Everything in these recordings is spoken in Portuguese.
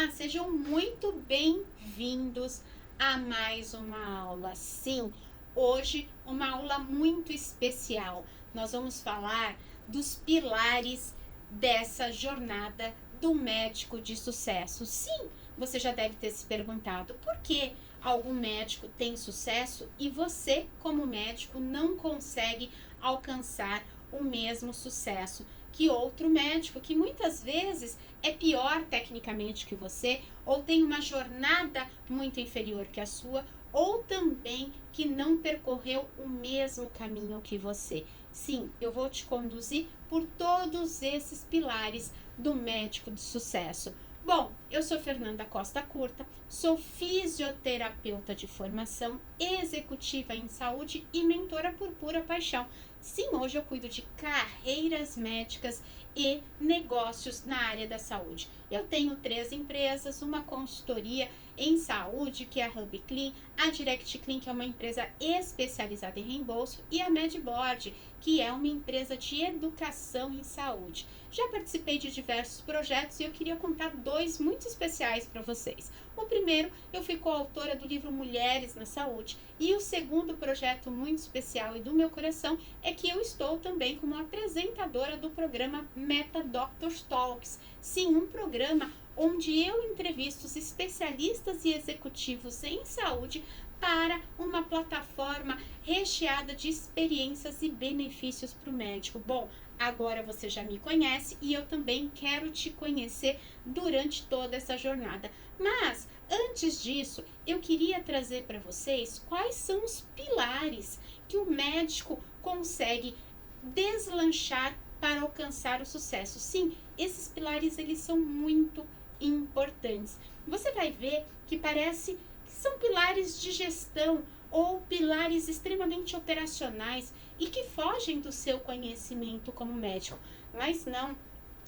Olá, sejam muito bem-vindos a mais uma aula. Sim, hoje uma aula muito especial. Nós vamos falar dos pilares dessa jornada do médico de sucesso. Sim, você já deve ter se perguntado por que algum médico tem sucesso e você, como médico, não consegue alcançar o mesmo sucesso que outro médico, que muitas vezes é pior tecnicamente que você, ou tem uma jornada muito inferior que a sua, ou também que não percorreu o mesmo caminho que você. Sim, eu vou te conduzir por todos esses pilares do médico de sucesso. Bom, eu sou Fernanda Costa Curta, sou fisioterapeuta de formação, executiva em saúde e mentora por pura paixão. Sim, hoje eu cuido de carreiras médicas e negócios na área da saúde. Eu tenho 3 empresas, uma consultoria em saúde, que é a Hub Clean, a Direct Clean, que é uma empresa especializada em reembolso, e a Medboard, que é uma empresa de educação em saúde. Já participei de diversos projetos e eu queria contar 2 muito especiais para vocês. O primeiro, eu fui coautora do livro Mulheres na Saúde, e o segundo projeto muito especial e do meu coração é que eu estou também como apresentadora do programa Meta Doctors Talks. Sim, um programa onde eu entrevisto os especialistas e executivos em saúde para uma plataforma recheada de experiências e benefícios para o médico. Bom, agora você já me conhece e eu também quero te conhecer durante toda essa jornada. Mas, antes disso, eu queria trazer para vocês quais são os pilares que o médico consegue deslanchar para alcançar o sucesso. Sim, esses pilares eles são muito importantes. Você vai ver que parece que são pilares de gestão ou pilares extremamente operacionais e que fogem do seu conhecimento como médico, mas não.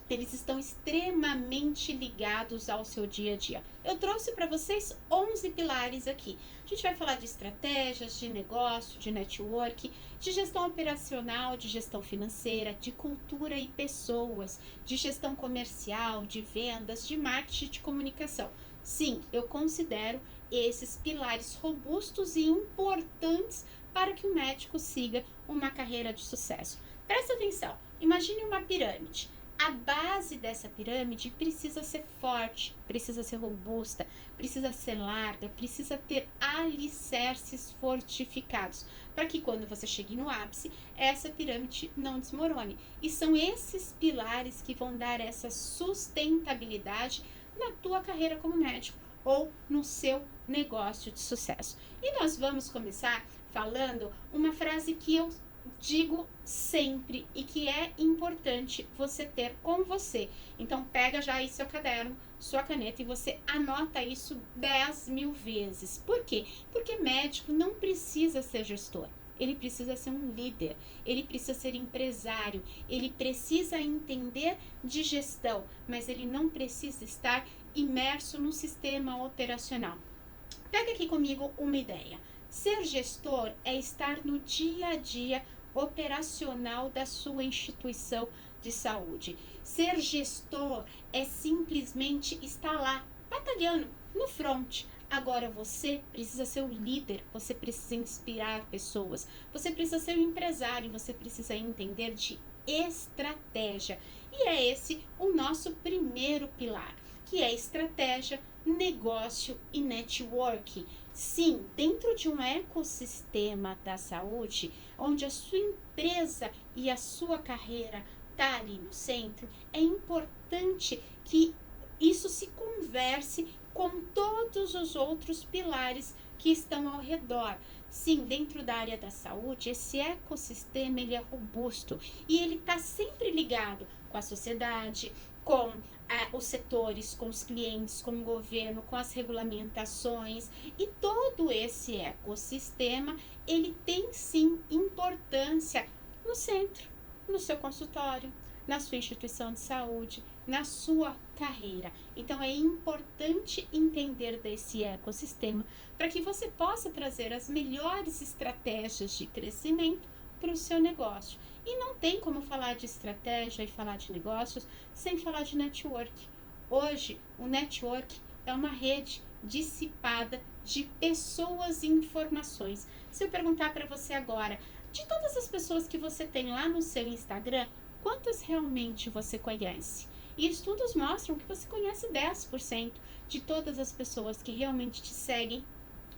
Eles estão extremamente ligados ao seu dia a dia. Eu trouxe para vocês 11 pilares aqui. A gente vai falar de estratégias, de negócio, de network, de gestão operacional, de gestão financeira, de cultura e pessoas, de gestão comercial, de vendas, de marketing, de comunicação. Sim, eu considero esses pilares robustos e importantes para que o médico siga uma carreira de sucesso. Presta atenção, imagine uma pirâmide. A base dessa pirâmide precisa ser forte, precisa ser robusta, precisa ser larga, precisa ter alicerces fortificados, para que quando você chegue no ápice, essa pirâmide não desmorone. E são esses pilares que vão dar essa sustentabilidade na tua carreira como médico ou no seu negócio de sucesso. E nós vamos começar falando uma frase que eu digo sempre e que é importante você ter com você. Então pega já aí seu caderno, sua caneta e você anota isso 10.000 vezes. Por quê? Porque médico não precisa ser gestor. Ele precisa ser um líder, ele precisa ser empresário, ele precisa entender de gestão, mas ele não precisa estar imerso no sistema operacional. Pega aqui comigo uma ideia. Ser gestor é estar no dia a dia operacional da sua instituição de saúde. Ser gestor é simplesmente estar lá, batalhando no front. Agora você precisa ser o líder, você precisa inspirar pessoas, você precisa ser um empresário, você precisa entender de estratégia. E é esse o nosso primeiro pilar, que é estratégia, negócio e network. Sim, dentro de um ecossistema da saúde, onde a sua empresa e a sua carreira está ali no centro, é importante que isso se converse com todos os outros pilares que estão ao redor. Sim, dentro da área da saúde, esse ecossistema ele é robusto e ele está sempre ligado com a sociedade, com os setores, com os clientes, com o governo, com as regulamentações, e todo esse ecossistema ele tem sim importância no centro, no seu consultório, na sua instituição de saúde, na sua carreira. Então é importante entender desse ecossistema para que você possa trazer as melhores estratégias de crescimento para o seu negócio. E não tem como falar de estratégia e falar de negócios sem falar de network. Hoje, o network é uma rede dissipada de pessoas e informações. Se eu perguntar para você agora, de todas as pessoas que você tem lá no seu Instagram, quantas realmente você conhece? E estudos mostram que você conhece 10% de todas as pessoas que realmente te seguem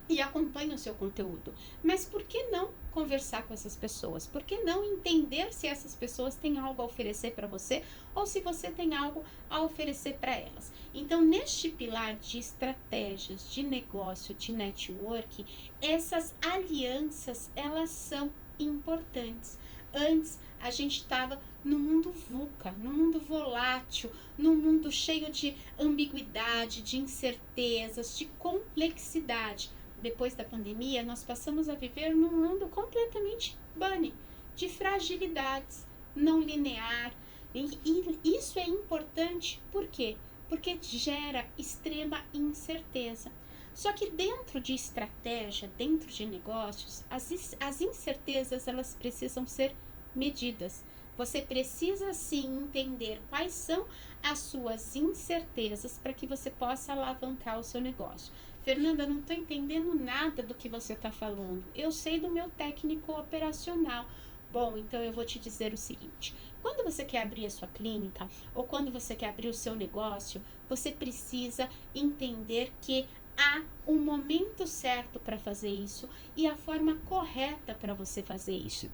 e acompanham o seu conteúdo. Mas por que não conversar com essas pessoas? Por que não entender se essas pessoas têm algo a oferecer para você ou se você tem algo a oferecer para elas? Então, neste pilar de estratégias, de negócio, de network, essas alianças, elas são importantes. Antes, a gente estava no mundo VUCA, no mundo volátil, no mundo cheio de ambiguidade, de incertezas, de complexidade. Depois da pandemia, nós passamos a viver num mundo completamente bunny, de fragilidades, não linear. E isso é importante, por quê? Porque gera extrema incerteza. Só que dentro de estratégia, dentro de negócios, as incertezas elas precisam ser medidas. Você precisa sim entender quais são as suas incertezas para que você possa alavancar o seu negócio. Fernanda, não estou entendendo nada do que você está falando. Eu sei do meu técnico operacional. Bom, então eu vou te dizer o seguinte: quando você quer abrir a sua clínica ou quando você quer abrir o seu negócio, você precisa entender que há um momento certo para fazer isso e a forma correta para você fazer isso.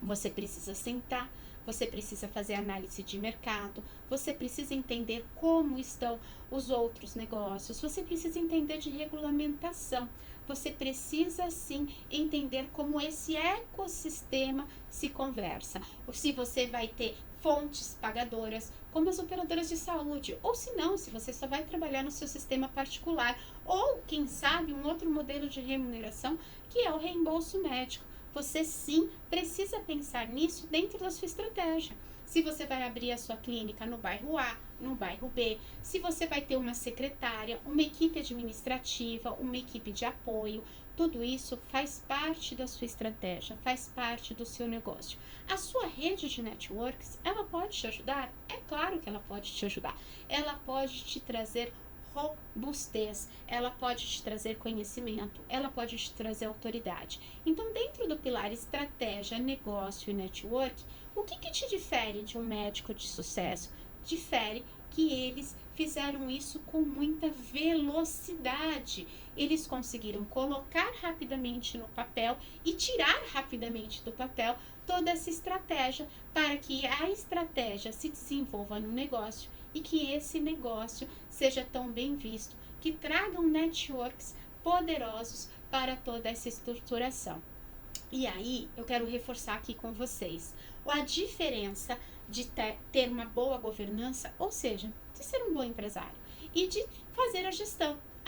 Você precisa sentar, você precisa fazer análise de mercado, você precisa entender como estão os outros negócios, você precisa entender de regulamentação, você precisa sim entender como esse ecossistema se conversa, ou se você vai ter fontes pagadoras, como as operadoras de saúde, ou se não, se você só vai trabalhar no seu sistema particular, ou quem sabe um outro modelo de remuneração que é o reembolso médico. Você sim precisa pensar nisso dentro da sua estratégia. Se você vai abrir a sua clínica no bairro A, no bairro B, se você vai ter uma secretária, uma equipe administrativa, uma equipe de apoio, tudo isso faz parte da sua estratégia, faz parte do seu negócio. A sua rede de networks, ela pode te ajudar? É claro que ela pode te ajudar. Ela pode te trazer robustez, ela pode te trazer conhecimento, ela pode te trazer autoridade. Então, dentro do pilar estratégia, negócio e network, o que te difere de um médico de sucesso? Difere que eles fizeram isso com muita velocidade. Eles conseguiram colocar rapidamente no papel e tirar rapidamente do papel toda essa estratégia para que a estratégia se desenvolva no negócio e que esse negócio seja tão bem visto, que tragam networks poderosos para toda essa estruturação. E aí, eu quero reforçar aqui com vocês a diferença de ter uma boa governança, ou seja, de ser um bom empresário, e de fazer a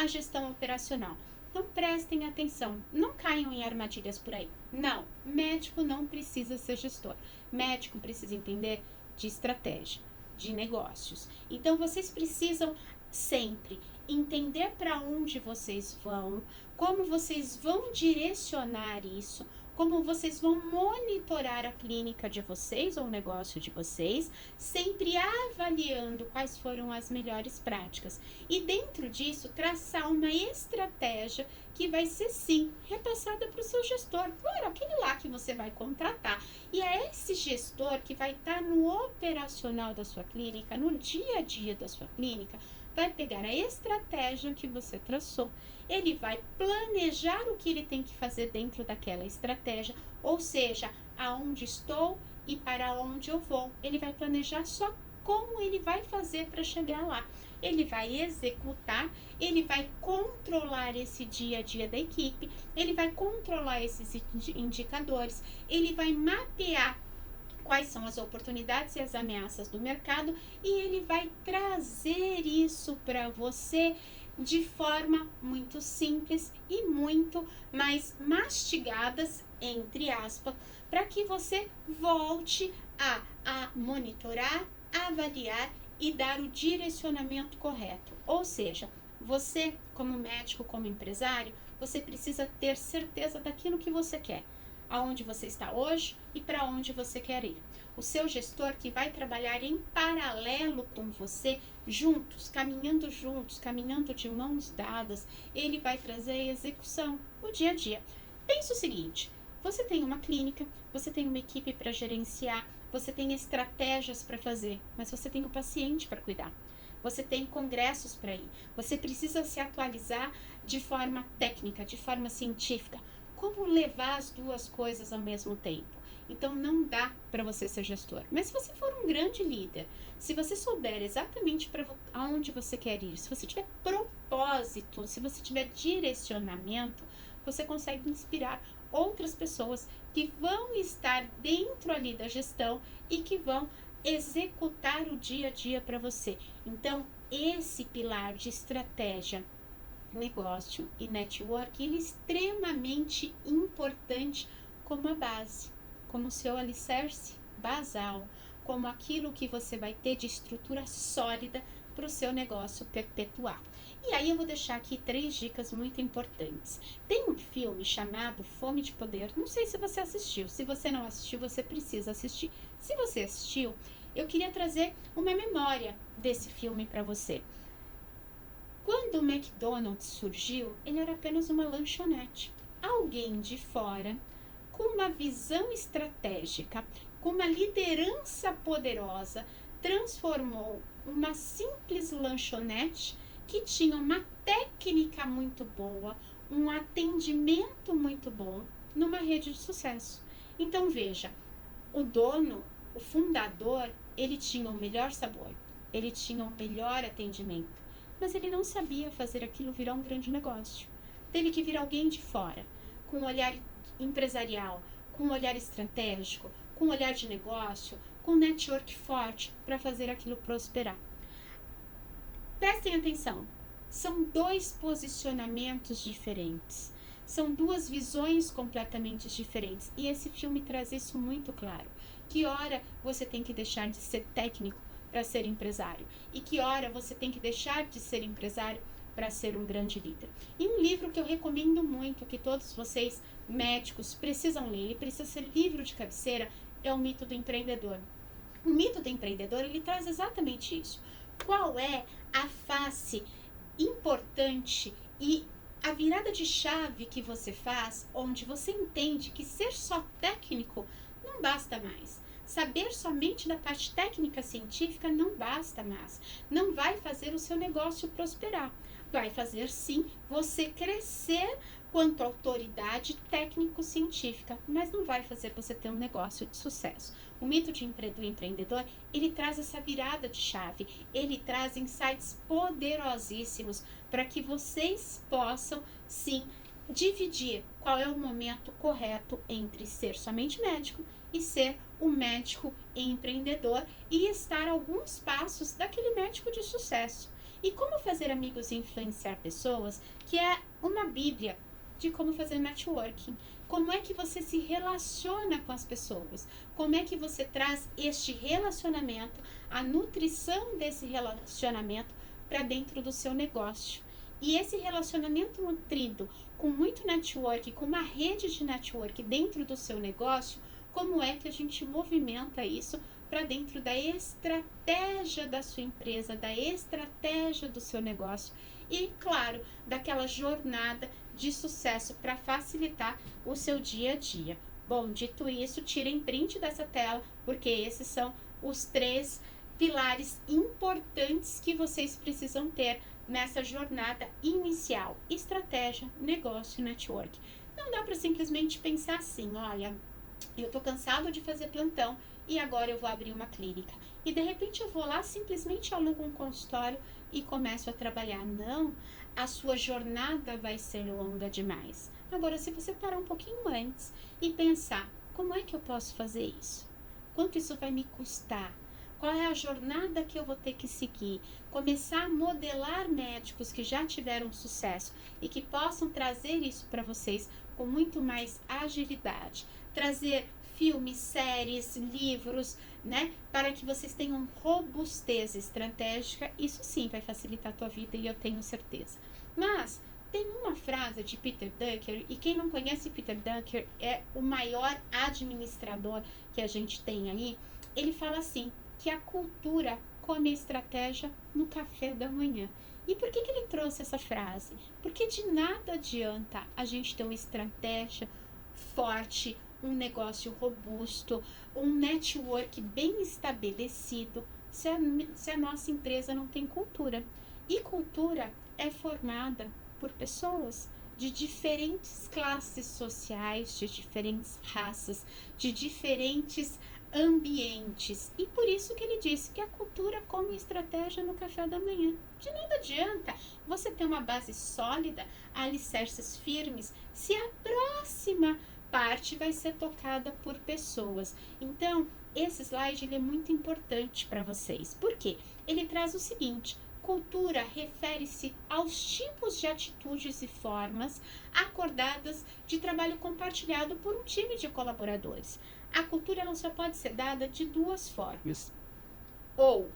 gestão operacional. Então, prestem atenção, não caiam em armadilhas por aí. Não, médico não precisa ser gestor. Médico precisa entender de estratégia, de negócios. Então, vocês precisam sempre entender para onde vocês vão, como vocês vão direcionar isso, como vocês vão monitorar a clínica de vocês ou o negócio de vocês, sempre avaliando quais foram as melhores práticas. E dentro disso, traçar uma estratégia que vai ser, sim, repassada para o seu gestor, para aquele lá que você vai contratar. E é esse gestor que vai estar no operacional da sua clínica, no dia a dia da sua clínica, vai pegar a estratégia que você traçou, ele vai planejar o que ele tem que fazer dentro daquela estratégia, ou seja, aonde estou e para onde eu vou. Ele vai planejar só como ele vai fazer para chegar lá. Ele vai executar, ele vai controlar esse dia a dia da equipe, ele vai controlar esses indicadores, ele vai mapear quais são as oportunidades e as ameaças do mercado e ele vai trazer isso para você de forma muito simples e muito mais mastigadas, entre aspas, para que você volte a monitorar, avaliar e dar o direcionamento correto. Ou seja, você, como médico, como empresário, você precisa ter certeza daquilo que você quer. aonde você está hoje e para onde você quer ir. O seu gestor que vai trabalhar em paralelo com você, juntos, caminhando de mãos dadas, ele vai trazer a execução, o dia a dia. Pensa o seguinte, você tem uma clínica, você tem uma equipe para gerenciar, você tem estratégias para fazer, mas você tem o paciente para cuidar. Você tem congressos para ir. Você precisa se atualizar de forma técnica, de forma científica. Como levar as duas coisas ao mesmo tempo? Então, não dá para você ser gestor. Mas se você for um grande líder, se você souber exatamente para aonde você quer ir, se você tiver propósito, se você tiver direcionamento, você consegue inspirar outras pessoas que vão estar dentro ali da gestão e que vão executar o dia a dia para você. Então, esse pilar de estratégia, negócio e network, ele é extremamente importante como a base, como o seu alicerce basal, como aquilo que você vai ter de estrutura sólida para o seu negócio perpetuar. E aí eu vou deixar aqui 3 dicas muito importantes. Tem um filme chamado Fome de Poder, não sei se você assistiu, se você não assistiu, você precisa assistir. Se você assistiu, eu queria trazer uma memória desse filme para você. Quando o McDonald's surgiu, ele era apenas uma lanchonete. Alguém de fora, com uma visão estratégica, com uma liderança poderosa, transformou uma simples lanchonete que tinha uma técnica muito boa, um atendimento muito bom, numa rede de sucesso. Então veja, o dono, o fundador, ele tinha o melhor sabor, ele tinha o melhor atendimento, mas ele não sabia fazer aquilo virar um grande negócio. Teve que vir alguém de fora, com um olhar empresarial, com um olhar estratégico, com um olhar de negócio, com um network forte para fazer aquilo prosperar. Prestem atenção, são 2 posicionamentos diferentes, são 2 visões completamente diferentes, e esse filme traz isso muito claro. Que hora você tem que deixar de ser técnico para ser empresário, e que hora você tem que deixar de ser empresário para ser um grande líder. E um livro que eu recomendo muito, que todos vocês médicos precisam ler, ele precisa ser livro de cabeceira, é O Mito do Empreendedor. O Mito do Empreendedor, ele traz exatamente isso. Qual é a face importante e a virada de chave que você faz, onde você entende que ser só técnico não basta mais. Saber somente da parte técnica científica não basta mais. Não vai fazer o seu negócio prosperar. Vai fazer sim você crescer quanto autoridade técnico-científica, mas não vai fazer você ter um negócio de sucesso. O mito do empreendedor, ele traz essa virada de chave, ele traz insights poderosíssimos para que vocês possam, sim, dividir qual é o momento correto entre ser somente médico e ser um médico empreendedor e estar alguns passos daquele médico de sucesso. E como fazer amigos e influenciar pessoas, que é uma bíblia de como fazer networking. Como é que você se relaciona com as pessoas? Como é que você traz este relacionamento, a nutrição desse relacionamento para dentro do seu negócio? E esse relacionamento nutrido com muito network, com uma rede de network dentro do seu negócio, como é que a gente movimenta isso para dentro da estratégia da sua empresa, da estratégia do seu negócio e, claro, daquela jornada de sucesso para facilitar o seu dia a dia. Bom, dito isso, tirem print dessa tela, porque esses são os 3 pilares importantes que vocês precisam ter nessa jornada inicial: estratégia, negócio e network. Não dá para simplesmente pensar assim, olha, eu estou cansado de fazer plantão e agora eu vou abrir uma clínica. E de repente eu vou lá, simplesmente alugo um consultório e começo a trabalhar. Não, a sua jornada vai ser longa demais. Agora, se você parar um pouquinho antes e pensar, como é que eu posso fazer isso? Quanto isso vai me custar? Qual é a jornada que eu vou ter que seguir? Começar a modelar médicos que já tiveram sucesso e que possam trazer isso para vocês com muito mais agilidade. Trazer filmes, séries, livros, né? Para que vocês tenham robustez estratégica. Isso sim vai facilitar a tua vida e eu tenho certeza. Mas Tem uma frase de Peter Drucker, e quem não conhece Peter Drucker é o maior administrador que a gente tem aí. Ele fala assim, que a cultura come a estratégia no café da manhã. E por que ele trouxe essa frase? Porque de nada adianta a gente ter uma estratégia forte, um negócio robusto, um network bem estabelecido, se a nossa empresa não tem cultura. E cultura é formada por pessoas de diferentes classes sociais, de diferentes raças, de diferentes ambientes. E por isso que ele disse que a cultura come estratégia no café da manhã. De nada adianta você ter uma base sólida, alicerces firmes, se a próxima parte vai ser tocada por pessoas. Então, esse slide ele é muito importante para vocês. Por quê? Ele traz o seguinte: cultura refere-se aos tipos de atitudes e formas acordadas de trabalho compartilhado por um time de colaboradores. A cultura ela só pode ser dada de duas formas. Ou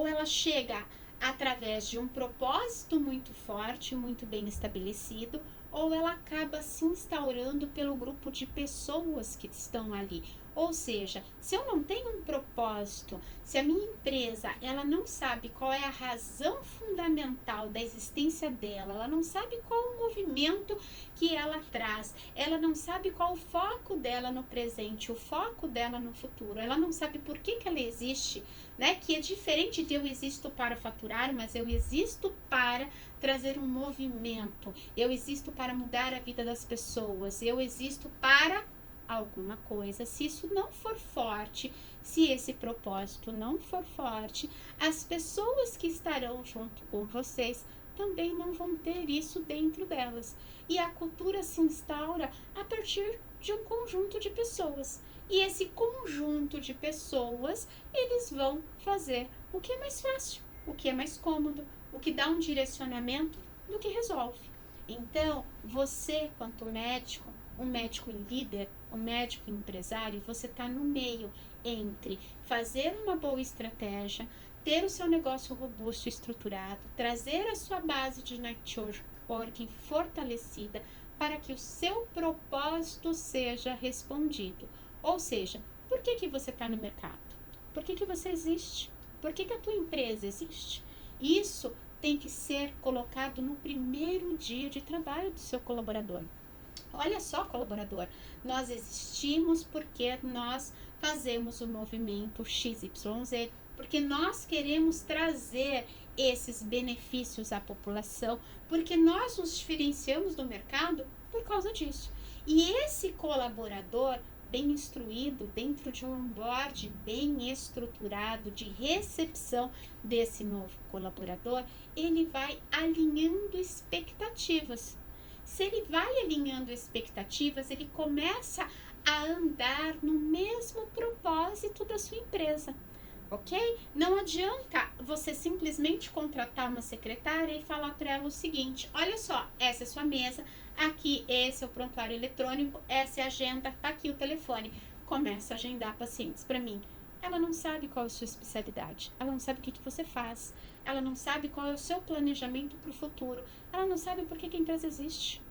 ela chega através de um propósito muito forte, muito bem estabelecido, ou ela acaba se instaurando pelo grupo de pessoas que estão ali. Ou seja, se eu não tenho um propósito, se a minha empresa ela não sabe qual é a razão fundamental da existência dela, ela não sabe qual o movimento que ela traz, ela não sabe qual o foco dela no presente, o foco dela no futuro, ela não sabe por que ela existe, né? Que é diferente de eu existo para faturar, mas eu existo para trazer um movimento, eu existo para mudar a vida das pessoas, eu existo para alguma coisa. Se isso não for forte, se esse propósito não for forte, as pessoas que estarão junto com vocês também não vão ter isso dentro delas. E a cultura se instaura a partir de um conjunto de pessoas. E esse conjunto de pessoas, eles vão fazer o que é mais fácil, o que é mais cômodo, o que dá um direcionamento do que resolve. Então, você, quanto médico, um médico líder, um médico empresário, você está no meio entre fazer uma boa estratégia, ter o seu negócio robusto e estruturado, trazer a sua base de networking fortalecida para que o seu propósito seja respondido. Ou seja, por que você está no mercado? Por que você existe? Por que a tua empresa existe? Isso tem que ser colocado no primeiro dia de trabalho do seu colaborador. Olha só, colaborador, nós existimos porque nós fazemos o movimento XYZ, porque nós queremos trazer esses benefícios à população, porque nós nos diferenciamos do mercado por causa disso. E esse colaborador bem instruído, dentro de um onboard bem estruturado de recepção desse novo colaborador, ele vai alinhando expectativas. Se ele vai alinhando expectativas, ele começa a andar no mesmo propósito da sua empresa, ok? Não adianta você simplesmente contratar uma secretária e falar para ela o seguinte: olha só, essa é a sua mesa, aqui esse é o prontuário eletrônico, essa é a agenda, tá aqui o telefone. Começa a agendar pacientes para mim. Ela não sabe qual é a sua especialidade, ela não sabe o que você faz, ela não sabe qual é o seu planejamento para o futuro, ela não sabe por que a empresa existe.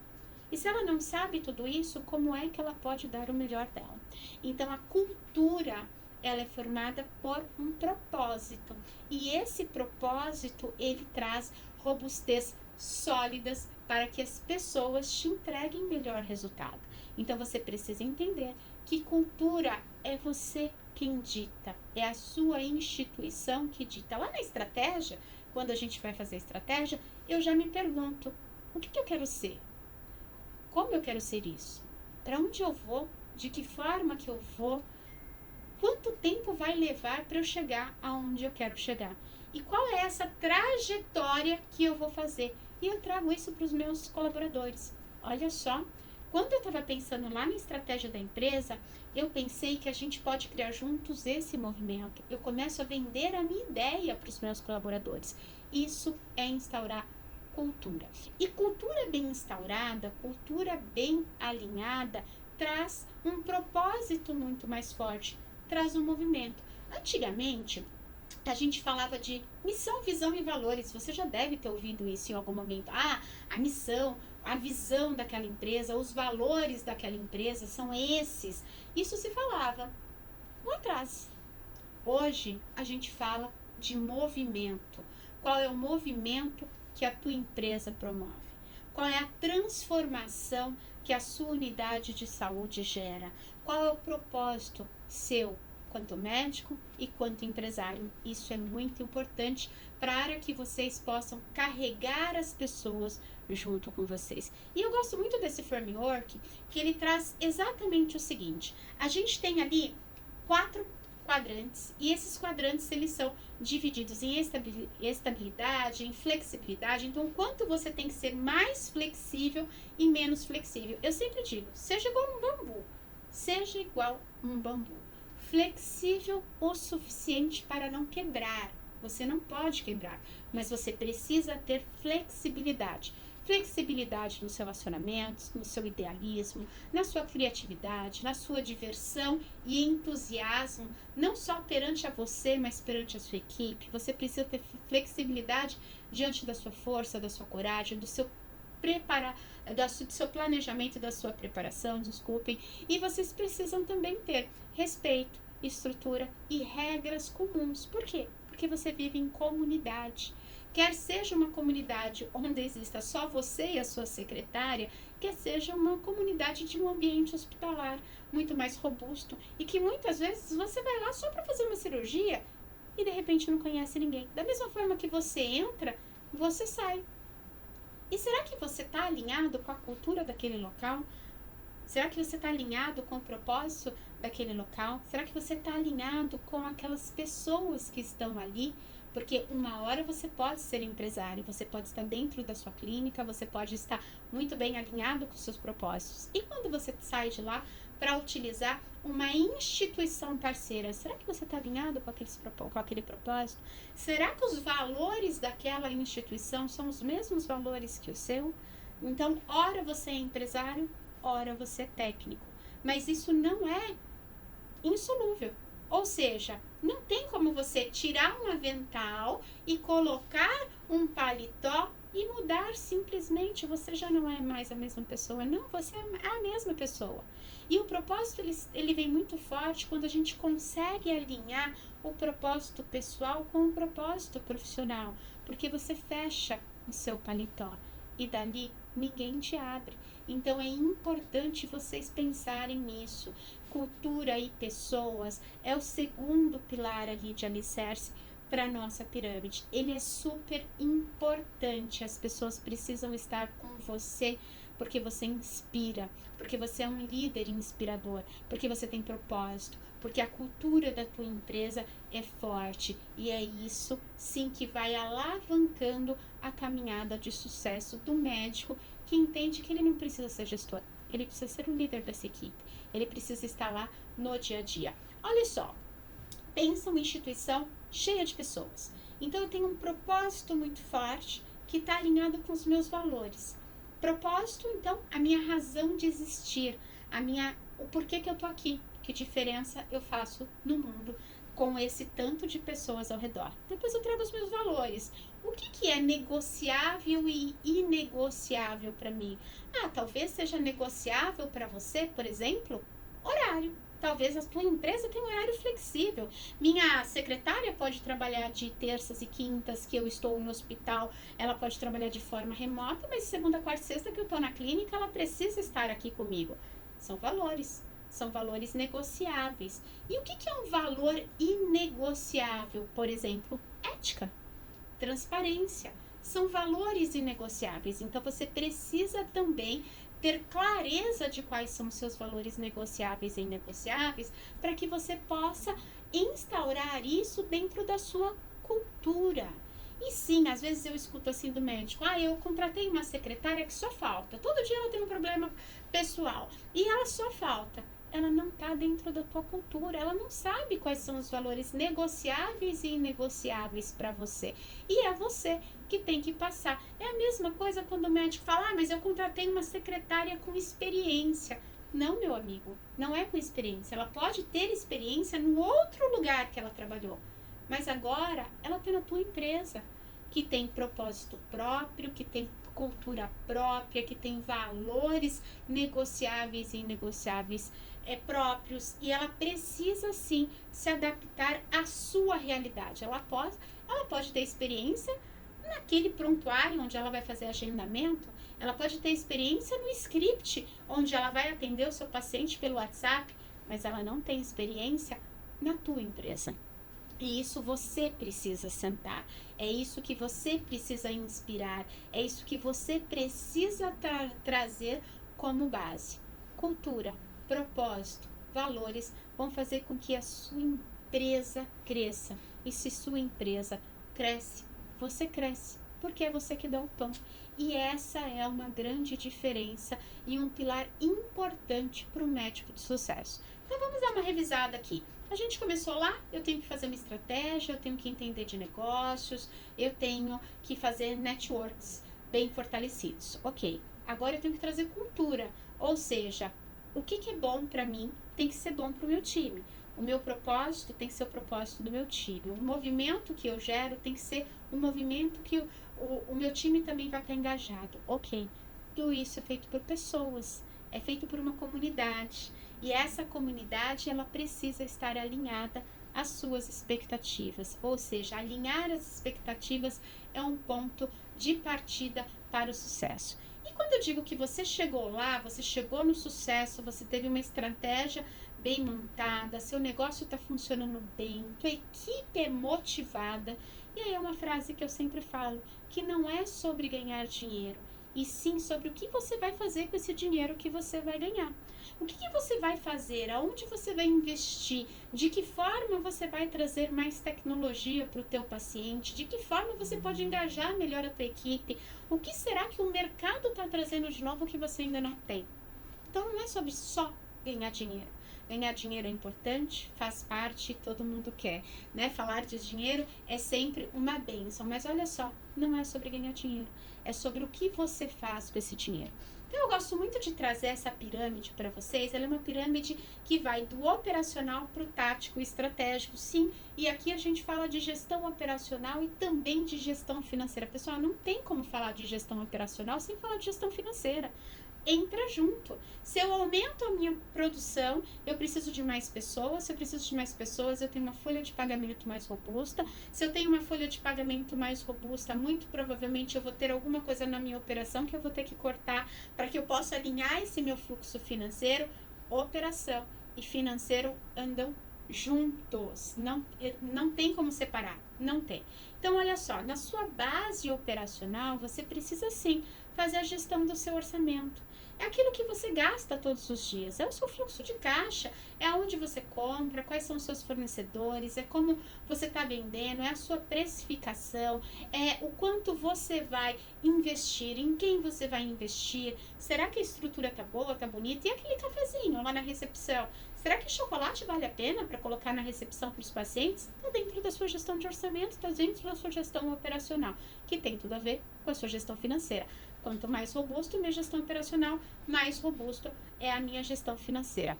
E se ela não sabe tudo isso, como é que ela pode dar o melhor dela? Então, a cultura, ela é formada por um propósito. E esse propósito, ele traz robustez sólidas para que as pessoas te entreguem melhor resultado. Então, você precisa entender que cultura é você quem dita, é a sua instituição que dita. Lá na estratégia, quando a gente vai fazer estratégia, eu já me pergunto, o que eu quero ser? Como eu quero ser isso? Para onde eu vou? De que forma que eu vou? Quanto tempo vai levar para eu chegar aonde eu quero chegar? E qual é essa trajetória que eu vou fazer? E eu trago isso para os meus colaboradores. Olha só, quando eu estava pensando lá na estratégia da empresa, eu pensei que a gente pode criar juntos esse movimento. Eu começo a vender a minha ideia para os meus colaboradores. Isso é instaurar cultura. E cultura bem instaurada, cultura bem alinhada, traz um propósito muito mais forte, traz um movimento. Antigamente, a gente falava de missão, visão e valores. Você já deve ter ouvido isso em algum momento. A missão, a visão daquela empresa, os valores daquela empresa são esses. Isso se falava lá atrás. Hoje, a gente fala de movimento. Qual é o movimento que a tua empresa promove? Qual é a transformação que a sua unidade de saúde gera? Qual é o propósito seu, quanto médico e quanto empresário? Isso é muito importante para que vocês possam carregar as pessoas junto com vocês. E eu gosto muito desse framework, que ele traz exatamente o seguinte: a gente tem ali 4 quadrantes, e esses quadrantes eles são divididos em estabilidade, em flexibilidade. Então, quanto você tem que ser mais flexível e menos flexível. Eu sempre digo, seja igual um bambu. Seja igual um bambu. Flexível o suficiente para não quebrar. Você não pode quebrar, mas você precisa ter flexibilidade. Flexibilidade nos seus relacionamentos, no seu idealismo, na sua criatividade, na sua diversão e entusiasmo, não só perante a você, mas perante a sua equipe. Você precisa ter flexibilidade diante da sua força, da sua coragem, do seu do seu planejamento, da sua preparação, desculpem. E vocês precisam também ter respeito, estrutura e regras comuns. Por quê? Porque você vive em comunidade. Quer seja uma comunidade onde exista só você e a sua secretária, quer seja uma comunidade de um ambiente hospitalar muito mais robusto e que muitas vezes você vai lá só para fazer uma cirurgia e de repente não conhece ninguém. Da mesma forma que você entra, você sai. E será que você está alinhado com a cultura daquele local? Será que você está alinhado com o propósito daquele local? Será que você está alinhado com aquelas pessoas que estão ali? Porque uma hora você pode ser empresário, você pode estar dentro da sua clínica, você pode estar muito bem alinhado com os seus propósitos. E quando você sai de lá para utilizar uma instituição parceira, será que você está alinhado com aquele propósito? Será que os valores daquela instituição são os mesmos valores que o seu? Então, ora você é empresário, ora você é técnico. Mas isso não é insolúvel. Ou seja, não tem como você tirar um avental e colocar um paletó e mudar simplesmente. Você já não é mais a mesma pessoa. Não, você é a mesma pessoa. E o propósito, ele vem muito forte quando a gente consegue alinhar o propósito pessoal com o propósito profissional. Porque você fecha o seu paletó e dali ninguém te abre. Então é importante vocês pensarem nisso. Cultura e pessoas é o segundo pilar ali de alicerce para a nossa pirâmide. Ele é super importante. As pessoas precisam estar com você porque você inspira, porque você é um líder inspirador, porque você tem propósito, porque a cultura da tua empresa é forte. E é isso sim que vai alavancando a caminhada de sucesso do médico, que entende que ele não precisa ser gestor, ele precisa ser o líder dessa equipe, ele precisa estar lá no dia a dia. Olha só, pensa uma instituição cheia de pessoas. Então eu tenho um propósito muito forte que está alinhado com os meus valores. Propósito, então, a minha razão de existir, o porquê que eu tô aqui, que diferença eu faço no mundo com esse tanto de pessoas ao redor. Depois eu trago os meus valores. O que é negociável e inegociável para mim? Talvez seja negociável para você, por exemplo, horário. Talvez a tua empresa tenha um horário flexível. Minha secretária pode trabalhar de terças e quintas, que eu estou no hospital, ela pode trabalhar de forma remota, mas segunda, quarta e sexta que eu estou na clínica, ela precisa estar aqui comigo. São valores negociáveis. E o que é um valor inegociável? Por exemplo, ética, transparência. São valores inegociáveis. Então, você precisa também ter clareza de quais são os seus valores negociáveis e inegociáveis para que você possa instaurar isso dentro da sua cultura. E sim, às vezes eu escuto assim do médico, eu contratei uma secretária que só falta, todo dia ela tem um problema pessoal e ela só falta. Ela não está dentro da tua cultura, ela não sabe quais são os valores negociáveis e inegociáveis para você. E é você que tem que passar. É a mesma coisa quando o médico fala, mas eu contratei uma secretária com experiência. Não, meu amigo, não é com experiência. Ela pode ter experiência no outro lugar que ela trabalhou, mas agora ela está na tua empresa, que tem propósito próprio, que tem cultura própria, que tem valores negociáveis e inegociáveis próprios, e ela precisa sim se adaptar à sua realidade. Ela pode ter experiência naquele prontuário onde ela vai fazer agendamento, ela pode ter experiência no script onde ela vai atender o seu paciente pelo WhatsApp, mas ela não tem experiência na tua empresa. E isso você precisa sentar, é isso que você precisa inspirar, é isso que você precisa trazer como base. Cultura, propósito, valores vão fazer com que a sua empresa cresça. E se sua empresa cresce, você cresce, porque é você que dá o tom. E essa é uma grande diferença e um pilar importante para o médico de sucesso. Então vamos dar uma revisada aqui. A gente começou lá, eu tenho que fazer uma estratégia, eu tenho que entender de negócios, eu tenho que fazer networks bem fortalecidos. Ok, agora eu tenho que trazer cultura, ou seja, o que é bom para mim tem que ser bom para o meu time. O meu propósito tem que ser o propósito do meu time. O movimento que eu gero tem que ser um movimento que o meu time também vai estar engajado. Ok, tudo isso é feito por pessoas, é feito por uma comunidade. E essa comunidade, ela precisa estar alinhada às suas expectativas. Ou seja, alinhar as expectativas é um ponto de partida para o sucesso. E quando eu digo que você chegou lá, você chegou no sucesso, você teve uma estratégia bem montada, seu negócio está funcionando bem, tua equipe é motivada. E aí é uma frase que eu sempre falo, que não é sobre ganhar dinheiro, e sim sobre o que você vai fazer com esse dinheiro que você vai ganhar. O que você vai fazer? Aonde você vai investir? De que forma você vai trazer mais tecnologia para o teu paciente? De que forma você pode engajar melhor a tua equipe? O que será que o mercado está trazendo de novo que você ainda não tem? Então não é sobre só ganhar dinheiro. Ganhar dinheiro é importante, faz parte, todo mundo quer, né? Falar de dinheiro é sempre uma bênção, mas olha só, não é sobre ganhar dinheiro, é sobre o que você faz com esse dinheiro. Então eu gosto muito de trazer essa pirâmide para vocês, ela é uma pirâmide que vai do operacional para o tático e estratégico, sim, e aqui a gente fala de gestão operacional e também de gestão financeira. Pessoal, não tem como falar de gestão operacional sem falar de gestão financeira. Entra junto. Se eu aumento a minha produção, eu preciso de mais pessoas. Se eu preciso de mais pessoas, eu tenho uma folha de pagamento mais robusta. Se eu tenho uma folha de pagamento mais robusta, muito provavelmente eu vou ter alguma coisa na minha operação que eu vou ter que cortar para que eu possa alinhar esse meu fluxo financeiro. Operação e financeiro andam juntos. Não tem como separar. Não tem. Então, olha só, na sua base operacional, você precisa sim fazer a gestão do seu orçamento. É aquilo que você gasta todos os dias, é o seu fluxo de caixa, é onde você compra, quais são os seus fornecedores, é como você está vendendo, é a sua precificação, é o quanto você vai investir, em quem você vai investir, será que a estrutura está boa, está bonita? E aquele cafezinho lá na recepção, será que chocolate vale a pena para colocar na recepção para os pacientes? Está dentro da sua gestão de orçamento, está dentro da sua gestão operacional, que tem tudo a ver com a sua gestão financeira. Quanto mais robusto minha gestão operacional, mais robusto é a minha gestão financeira.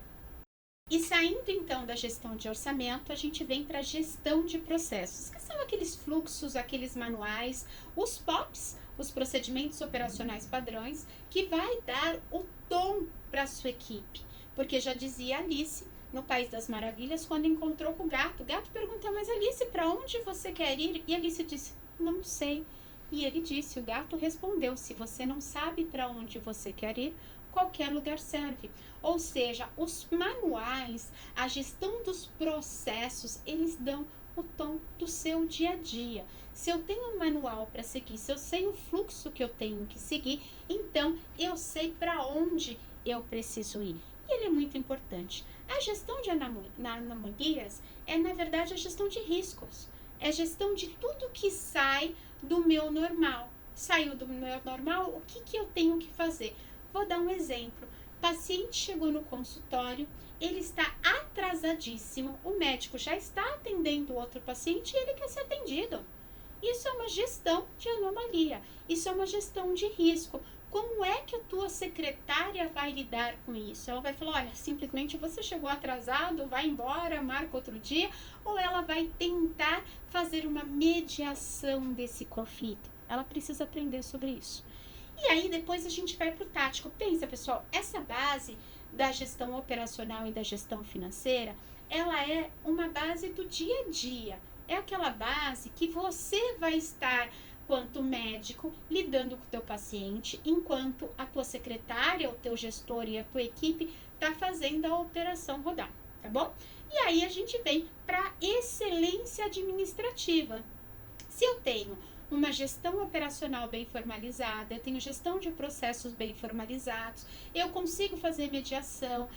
E saindo então da gestão de orçamento, a gente vem para a gestão de processos, que são aqueles fluxos, aqueles manuais, os POPs, os procedimentos operacionais padrões, que vai dar o tom para a sua equipe. Porque já dizia Alice, no País das Maravilhas, quando encontrou com o gato perguntou, mas Alice, para onde você quer ir? E Alice disse, não sei. E ele disse, o gato respondeu, se você não sabe para onde você quer ir, qualquer lugar serve. Ou seja, os manuais, a gestão dos processos, eles dão o tom do seu dia a dia. Se eu tenho um manual para seguir, se eu sei o fluxo que eu tenho que seguir, então eu sei para onde eu preciso ir. E ele é muito importante. A gestão de anomalias é, na verdade, a gestão de riscos. É a gestão de tudo que sai do meu normal. Saiu do meu normal, o que eu tenho que fazer? Vou dar um exemplo. O paciente chegou no consultório, ele está atrasadíssimo, o médico já está atendendo outro paciente e ele quer ser atendido. Isso é uma gestão de anomalia, isso é uma gestão de risco. Como é que a tua secretária vai lidar com isso? Ela vai falar, olha, simplesmente você chegou atrasado, vai embora, marca outro dia, ou ela vai tentar fazer uma mediação desse conflito? Ela precisa aprender sobre isso. E aí depois a gente vai para o tático. Pensa, pessoal, essa base da gestão operacional e da gestão financeira, ela é uma base do dia a dia. É aquela base que você vai estar, quanto médico, lidando com o teu paciente, enquanto a tua secretária, o teu gestor e a tua equipe está fazendo a operação rodar, tá bom? E aí a gente vem para excelência administrativa. Se eu tenho uma gestão operacional bem formalizada, eu tenho gestão de processos bem formalizados, eu consigo fazer mediação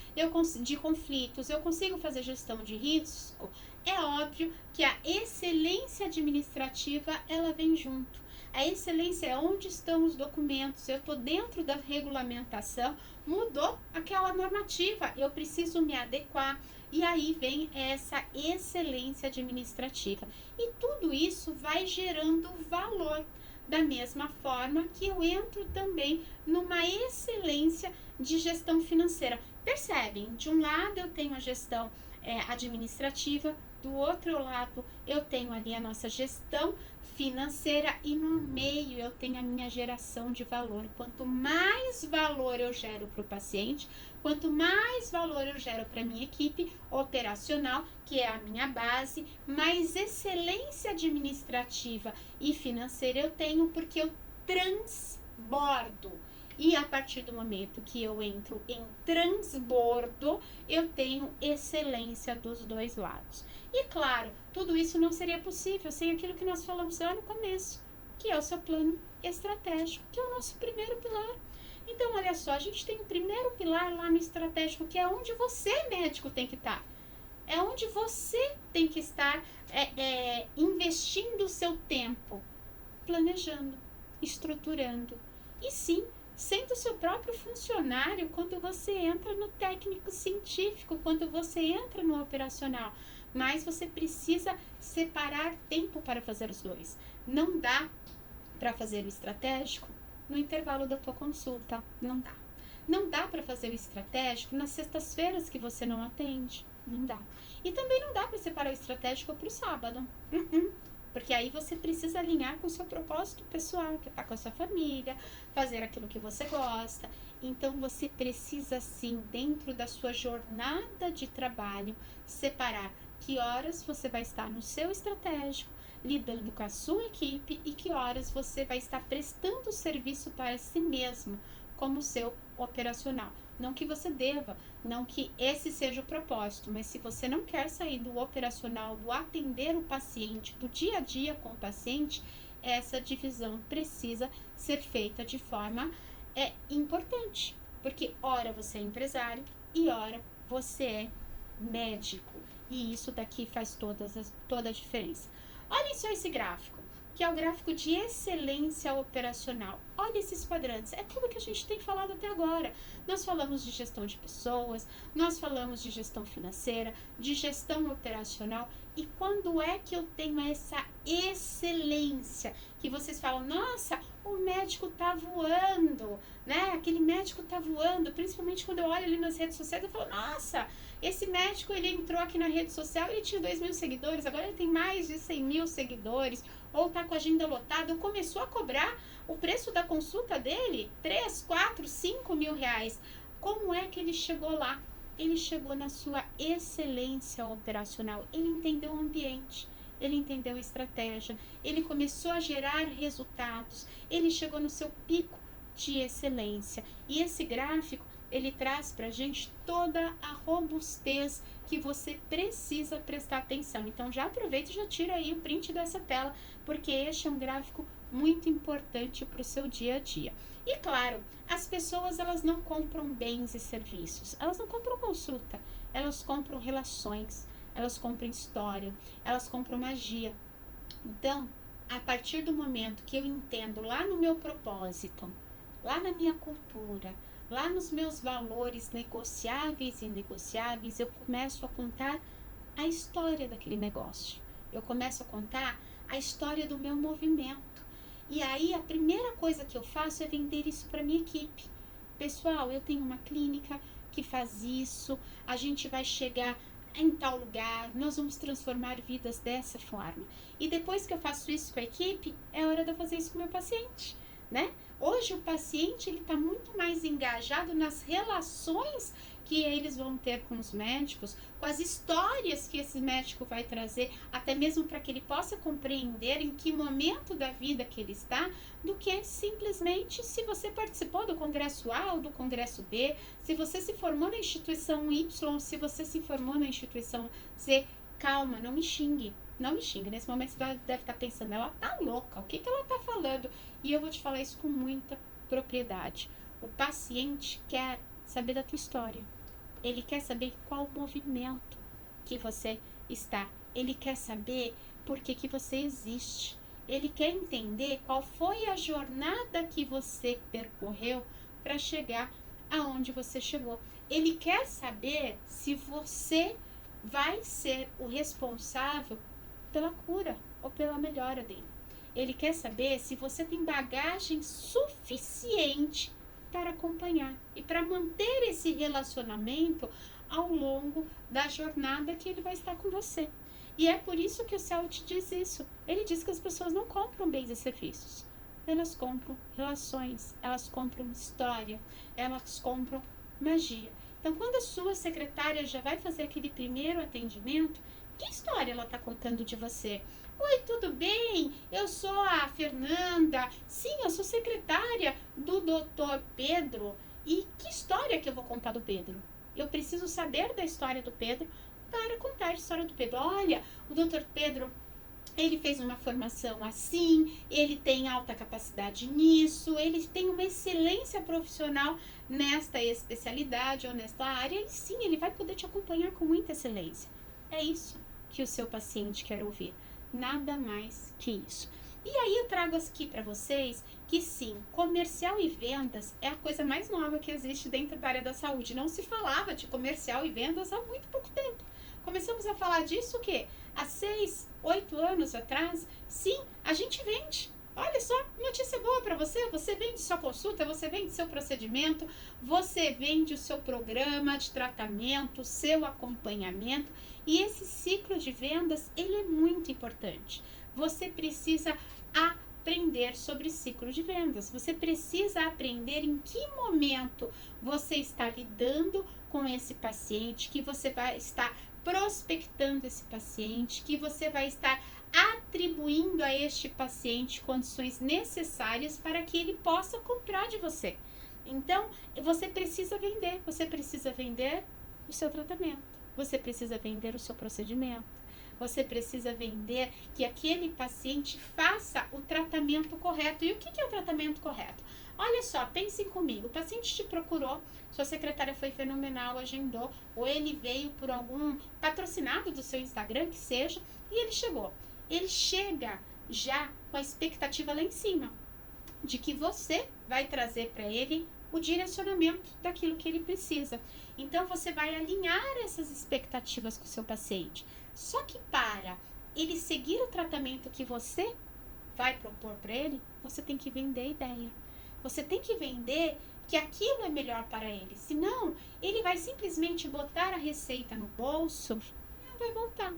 de conflitos, eu consigo fazer gestão de risco, é óbvio que a excelência administrativa, ela vem junto. A excelência é onde estão os documentos, eu estou dentro da regulamentação, mudou aquela normativa, eu preciso me adequar. E aí vem essa excelência administrativa. E tudo isso vai gerando valor. Da mesma forma que eu entro também numa excelência de gestão financeira. Percebem? De um lado eu tenho a gestão administrativa, do outro lado eu tenho ali a nossa gestão financeira e no meio eu tenho a minha geração de valor. Quanto mais valor eu gero para o paciente, quanto mais valor eu gero para a minha equipe operacional, que é a minha base, mais excelência administrativa e financeira eu tenho, porque eu transbordo. E a partir do momento que eu entro em transbordo, eu tenho excelência dos dois lados. E claro, tudo isso não seria possível sem aquilo que nós falamos lá no começo, que é o seu plano estratégico, que é o nosso primeiro pilar. Então, olha só, a gente tem o primeiro pilar lá no estratégico, que é onde você, médico, tem que estar. É onde você tem que estar investindo o seu tempo, planejando, estruturando. E sim, sendo seu próprio funcionário quando você entra no técnico científico, quando você entra no operacional. Mas você precisa separar tempo para fazer os dois. Não dá para fazer o estratégico no intervalo da tua consulta. Não dá. Não dá para fazer o estratégico nas sextas-feiras que você não atende. Não dá. E também não dá para separar o estratégico para o sábado. Porque aí você precisa alinhar com o seu propósito pessoal, que é estar com a sua família, fazer aquilo que você gosta. Então, você precisa, sim, dentro da sua jornada de trabalho, separar que horas você vai estar no seu estratégico, lidando com a sua equipe, e que horas você vai estar prestando serviço para si mesmo, como seu operacional. Não que você deva, não que esse seja o propósito, mas se você não quer sair do operacional, do atender o paciente, do dia a dia com o paciente, essa divisão precisa ser feita de forma importante. Porque ora você é empresário e ora você é médico. E isso daqui faz toda a diferença. Olhem só esse gráfico, que é o gráfico de excelência operacional. Olha esses quadrantes, é tudo que a gente tem falado até agora. Nós falamos de gestão de pessoas, nós falamos de gestão financeira, de gestão operacional. E quando é que eu tenho essa excelência? Que vocês falam, nossa, o médico tá voando, né? Aquele médico tá voando, principalmente quando eu olho ali nas redes sociais, eu falo, nossa, esse médico, ele entrou aqui na rede social, ele tinha 2.000 seguidores, agora ele tem mais de 100.000 seguidores, ou tá com a agenda lotada, ou começou a cobrar o preço da consulta dele, 3, 4, 5 mil reais. Como é que ele chegou lá? Ele chegou na sua excelência operacional, ele entendeu o ambiente, ele entendeu a estratégia, ele começou a gerar resultados, ele chegou no seu pico de excelência. E esse gráfico, ele traz para a gente toda a robustez que você precisa prestar atenção. Então, já aproveita e já tira aí o print dessa tela, porque este é um gráfico muito importante para o seu dia a dia. E claro, as pessoas, elas não compram bens e serviços, elas não compram consulta, elas compram relações, elas compram história, elas compram magia. Então, a partir do momento que eu entendo lá no meu propósito, lá na minha cultura, lá nos meus valores negociáveis e inegociáveis, eu começo a contar a história daquele negócio. Eu começo a contar a história do meu movimento. E aí a primeira coisa que eu faço é vender isso para minha equipe. Pessoal, eu tenho uma clínica que faz isso, a gente vai chegar em tal lugar, nós vamos transformar vidas dessa forma. E depois que eu faço isso com a equipe, é hora de eu fazer isso com o meu paciente, né? Hoje o paciente ele está muito mais engajado nas relações que eles vão ter com os médicos, com as histórias que esse médico vai trazer, até mesmo para que ele possa compreender em que momento da vida que ele está, do que simplesmente se você participou do congresso A ou do congresso B, se você se formou na instituição Y, se você se formou na instituição Z. Calma, não me xingue. Não me xingue. Nesse momento você deve estar pensando, ela tá louca, o que ela tá falando? E eu vou te falar isso com muita propriedade. O paciente quer saber da tua história. Ele quer saber qual movimento que você está. Ele quer saber por que você existe. Ele quer entender qual foi a jornada que você percorreu para chegar aonde você chegou. Ele quer saber se você vai ser o responsável pela cura ou pela melhora dele. Ele quer saber se você tem bagagem suficiente para acompanhar e para manter esse relacionamento ao longo da jornada que ele vai estar com você. E é por isso que o céu te diz isso. Ele diz que as pessoas não compram bens e serviços. Elas compram relações, elas compram história, elas compram magia. Então, quando a sua secretária já vai fazer aquele primeiro atendimento, que história ela está contando de você? Oi, tudo bem? Eu sou a Fernanda. Sim, eu sou secretária do Dr. Pedro. E que história que eu vou contar do Pedro? Eu preciso saber da história do Pedro para contar a história do Pedro. Olha, o Dr. Pedro, ele fez uma formação assim, ele tem alta capacidade nisso, ele tem uma excelência profissional nesta especialidade ou nesta área, e sim, ele vai poder te acompanhar com muita excelência. É isso que o seu paciente quer ouvir. Nada mais que isso. E aí eu trago aqui para vocês que sim, comercial e vendas é a coisa mais nova que existe dentro da área da saúde. Não se falava de comercial e vendas há muito pouco tempo. Começamos a falar disso o quê? Há 6, 8 anos atrás. Sim, a gente vende. Olha só, notícia boa para você. Você vende sua consulta, você vende seu procedimento, você vende o seu programa de tratamento, seu acompanhamento. E esse ciclo de vendas, ele é muito importante. Você precisa aprender sobre ciclo de vendas. Você precisa aprender em que momento você está lidando com esse paciente, que você vai estar prospectando esse paciente, que você vai estar atribuindo a este paciente condições necessárias para que ele possa comprar de você. Então, você precisa vender o seu tratamento, você precisa vender o seu procedimento, você precisa vender que aquele paciente faça o tratamento correto. E o que é o tratamento correto? Olha só, pensem comigo, o paciente te procurou, sua secretária foi fenomenal, agendou, ou ele veio por algum patrocinado do seu Instagram, que seja, e ele chegou. Ele chega já com a expectativa lá em cima, de que você vai trazer para ele o direcionamento daquilo que ele precisa. Então, você vai alinhar essas expectativas com o seu paciente. Só que para ele seguir o tratamento que você vai propor para ele, você tem que vender a ideia. Você tem que vender que aquilo é melhor para ele. Senão, ele vai simplesmente botar a receita no bolso e não vai voltar.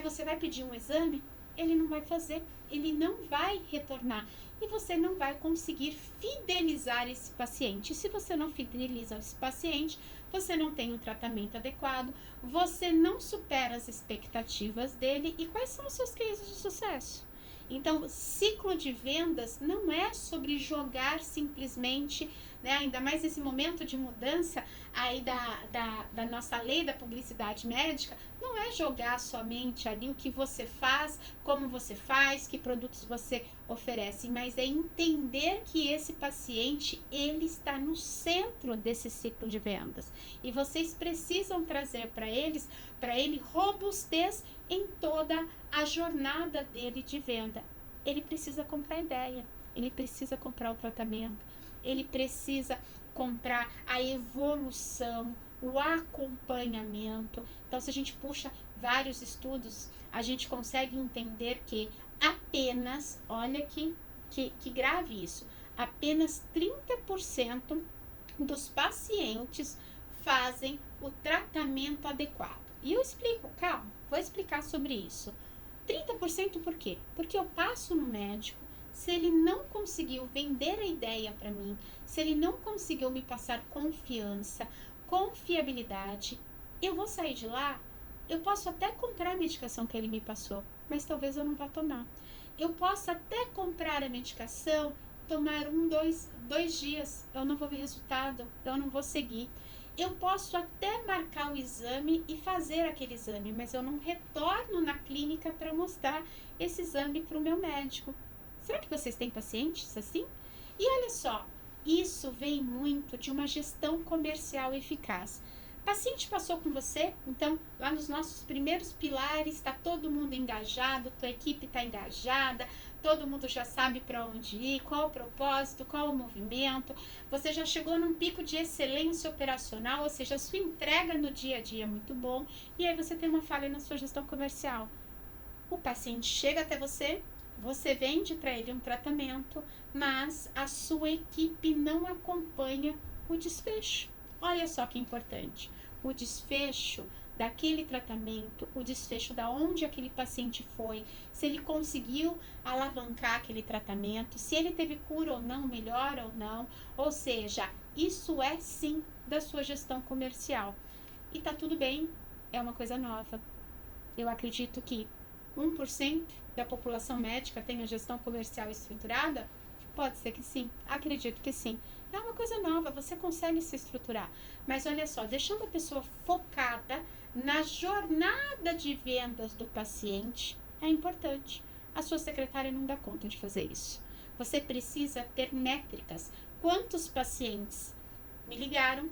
Você vai pedir um exame, ele não vai fazer, ele não vai retornar. E você não vai conseguir fidelizar esse paciente. E se você não fideliza esse paciente, você não tem um tratamento adequado, você não supera as expectativas dele. E quais são os seus cases de sucesso? Então, ciclo de vendas não é sobre jogar simplesmente, né, ainda mais nesse momento de mudança aí da nossa lei da publicidade médica, não é jogar somente ali o que você faz, como você faz, que produtos você oferece, mas é entender que esse paciente, ele está no centro desse ciclo de vendas. E vocês precisam trazer para ele robustez em toda a jornada dele de venda. Ele precisa comprar a ideia, ele precisa comprar o tratamento, ele precisa comprar a evolução, o acompanhamento. Então, se a gente puxa vários estudos, a gente consegue entender que apenas, olha que que grave isso. Apenas 30% dos pacientes fazem o tratamento adequado. E eu explico, calma, vou explicar sobre isso. 30% por quê? Porque eu passo no médico, se ele não conseguiu vender a ideia para mim, se ele não conseguiu me passar confiança, confiabilidade, eu vou sair de lá, eu posso até comprar a medicação que ele me passou, mas talvez eu não vá tomar. Eu posso até comprar a medicação, tomar dois dias, eu não vou ver resultado, eu não vou seguir. Eu posso até marcar o exame e fazer aquele exame, mas eu não retorno na clínica para mostrar esse exame para o meu médico. Será que vocês têm pacientes assim? E olha só, isso vem muito de uma gestão comercial eficaz. O paciente passou com você, então lá nos nossos primeiros pilares está todo mundo engajado, tua equipe está engajada, todo mundo já sabe para onde ir, qual o propósito, qual o movimento, você já chegou num pico de excelência operacional, ou seja, a sua entrega no dia a dia é muito bom, e aí você tem uma falha na sua gestão comercial. O paciente chega até você, você vende para ele um tratamento, mas a sua equipe não acompanha o desfecho. Olha só que importante, o desfecho daquele tratamento, o desfecho da onde aquele paciente foi, se ele conseguiu alavancar aquele tratamento, se ele teve cura ou não, melhora ou não, ou seja, isso é sim da sua gestão comercial. E tá tudo bem, é uma coisa nova. Eu acredito que 1% da população médica tem a gestão comercial estruturada? Pode ser que sim, acredito que sim. É uma coisa nova, você consegue se estruturar. Mas olha só, deixando a pessoa focada na jornada de vendas do paciente é importante. A sua secretária não dá conta de fazer isso. Você precisa ter métricas. Quantos pacientes me ligaram?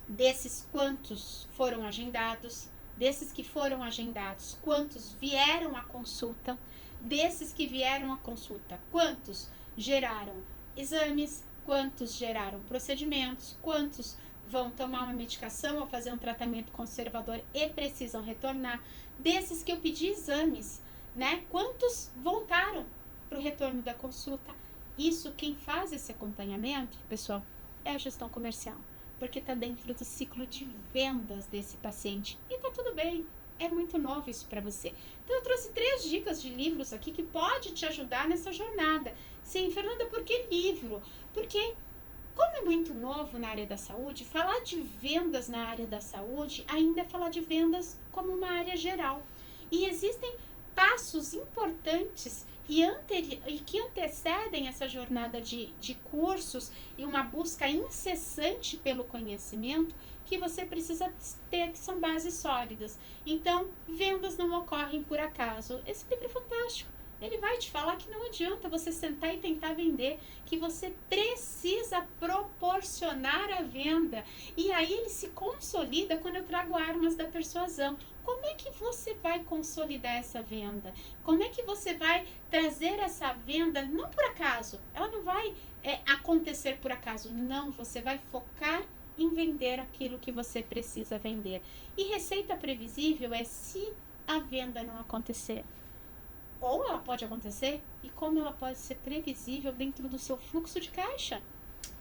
Desses, quantos foram agendados? Desses que foram agendados, quantos vieram à consulta? Desses que vieram à consulta, quantos geraram exames? Quantos geraram procedimentos? Quantos vão tomar uma medicação ou fazer um tratamento conservador e precisam retornar? Desses que eu pedi exames, né? Quantos voltaram para o retorno da consulta? Isso, quem faz esse acompanhamento, pessoal, é a gestão comercial, porque está dentro do ciclo de vendas desse paciente. E tá tudo bem, é muito novo isso para você. Então eu trouxe 3 dicas de livros aqui que pode te ajudar nessa jornada. Sim, Fernanda, por que livro? Porque como é muito novo na área da saúde, falar de vendas na área da saúde ainda é falar de vendas como uma área geral. E existem passos importantes e que antecedem essa jornada de cursos e uma busca incessante pelo conhecimento que você precisa ter, que são bases sólidas. Então, vendas não ocorrem por acaso. Esse livro é fantástico. Ele vai te falar que não adianta você sentar e tentar vender, que você precisa proporcionar a venda. E aí ele se consolida quando eu trago armas da persuasão. Como é que você vai consolidar essa venda? Como é que você vai trazer essa venda, não por acaso, ela não vai acontecer por acaso, não, você vai focar em vender aquilo que você precisa vender. E receita previsível é se a venda não acontecer. Ou ela pode acontecer e como ela pode ser previsível dentro do seu fluxo de caixa.